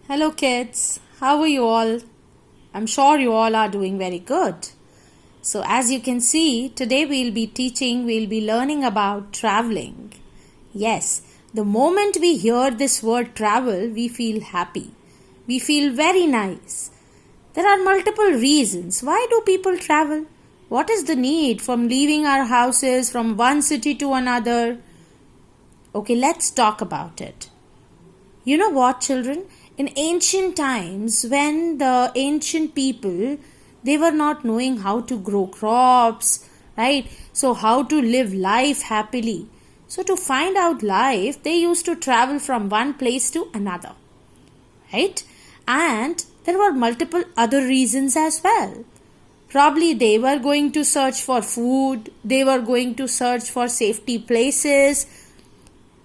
Hello kids, how are you all? I'm sure you all are doing very good. So as you can see, today we'll be learning about traveling. Yes, the moment we hear this word travel, we feel happy. We feel very nice. There are multiple reasons. Why do people travel? What is the need from leaving our houses from one city to another? Okay, let's talk about it. You know what, children? In ancient times, when the ancient people, they were not knowing how to grow crops, right? So how to live life happily. So to find out life, they used to travel from one place to another, right? And there were multiple other reasons as well. Probably they were going to search for food, they were going to search for safety places.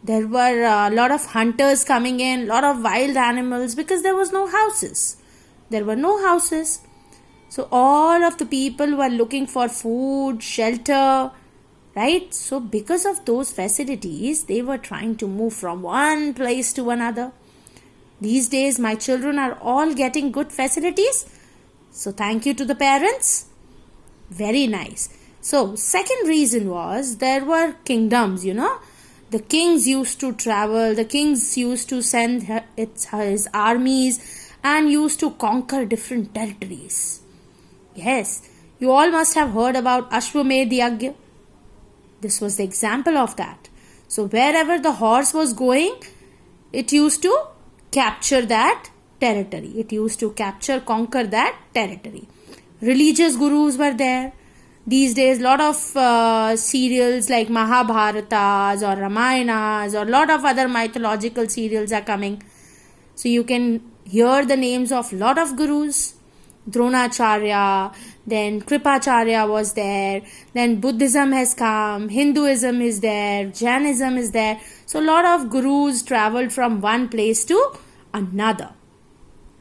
There were a lot of hunters coming in, lot of wild animals because there was no houses. There were no houses. So all of the people were looking for food, shelter, right? So because of those facilities, they were trying to move from one place to another. These days, my children are all getting good facilities. So thank you to the parents. Very nice. So second reason was there were kingdoms, The kings used to travel, the kings used to send his armies and used to conquer different territories. Yes, you all must have heard about Ashwamedh Yagya. This was the example of that. So wherever the horse was going, it used to capture that territory. It used to conquer that territory. Religious gurus were there. These days, lot of serials like Mahabharatas or Ramayanas or lot of other mythological serials are coming. So you can hear the names of lot of gurus. Dronacharya, then Kripacharya was there, then Buddhism has come, Hinduism is there, Jainism is there. So a lot of gurus traveled from one place to another.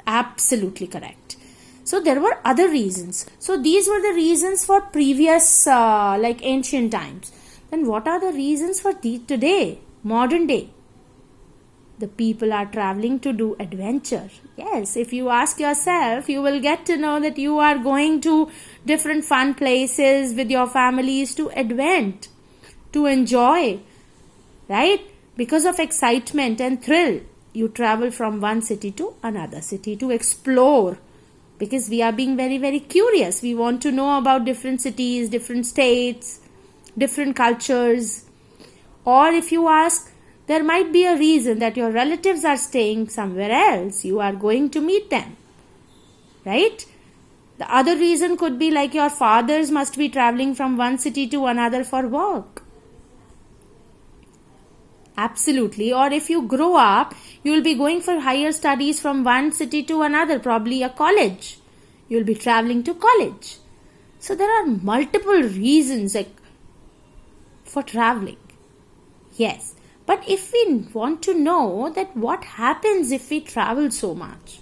Absolutely correct. So there were other reasons. So these were the reasons for previous ancient times. Then what are the reasons for today, modern day? The people are traveling to do adventure. Yes, if you ask yourself, you will get to know that you are going to different fun places with your families to advent, to enjoy, right? Because of excitement and thrill, you travel from one city to another city to explore. Because we are being very, very curious. We want to know about different cities, different states, different cultures. Or if you ask, there might be a reason that your relatives are staying somewhere else. You are going to meet them. Right? The other reason could be like your fathers must be traveling from one city to another for work. Absolutely. Or if you grow up, you will be going for higher studies from one city to another, probably a college. You will be traveling to college. So there are multiple reasons for traveling. Yes. But if we want to know that what happens if we travel so much?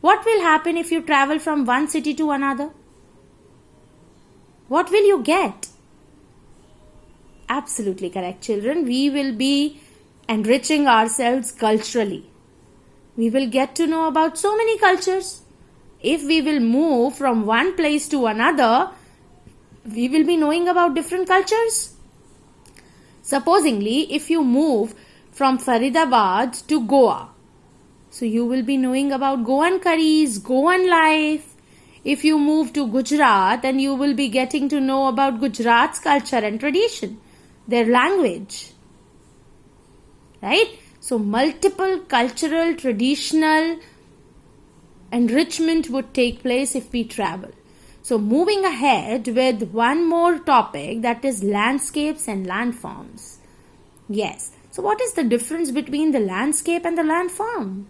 What will happen if you travel from one city to another? What will you get? Absolutely correct, children. We will be enriching ourselves culturally. We will get to know about so many cultures. If we will move from one place to another, we will be knowing about different cultures. Supposingly, if you move from Faridabad to Goa, so you will be knowing about Goan curries, Goan life. If you move to Gujarat, then you will be getting to know about Gujarat's culture and tradition, their language. Right? So multiple cultural, traditional enrichment would take place if we travel. So moving ahead with one more topic, that is landscapes and landforms. Yes. So what is the difference between the landscape and the landform?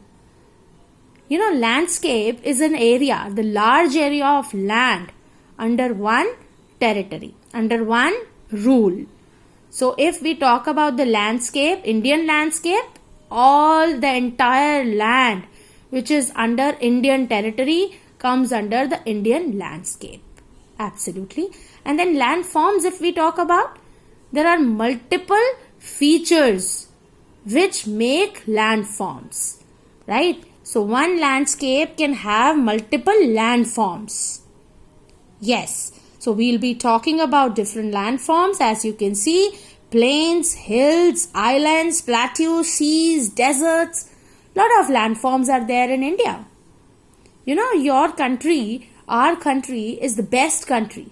Landscape is an area, the large area of land under one territory, under one rule. So if we talk about the landscape, Indian landscape, all the entire land which is under Indian territory comes under the Indian landscape. Absolutely. And then landforms, if we talk about, there are multiple features which make landforms. right? So one landscape can have multiple landforms. Yes, so we'll be talking about different landforms. As you can see, plains, hills, islands, plateaus, seas, deserts. Lot of landforms are there in India. You know, your country, our country is the best country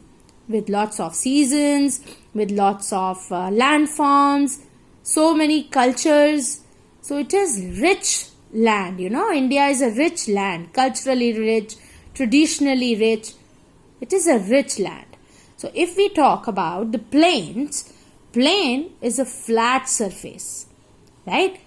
with lots of seasons, with lots of landforms, so many cultures. So it is rich land, you know. India is a rich land, culturally rich, traditionally rich. It is a rich land. So if we talk about the plains, plain is a flat surface, right?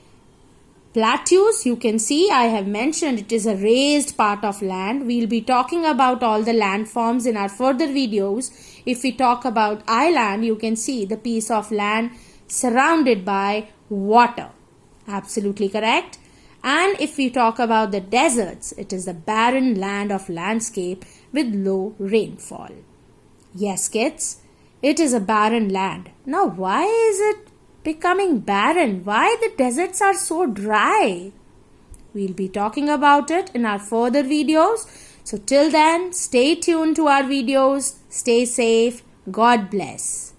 Plateaus, you can see I have mentioned it is a raised part of land. We will be talking about all the landforms in our further videos. If we talk about island, you can see the piece of land surrounded by water. Absolutely correct. And if we talk about the deserts, it is the barren land of landscape with low rainfall. Yes, kids, it is a barren land. Now, why is it becoming barren? Why the deserts are so dry? We'll be talking about it in our further videos. So till then, stay tuned to our videos. Stay safe. God bless.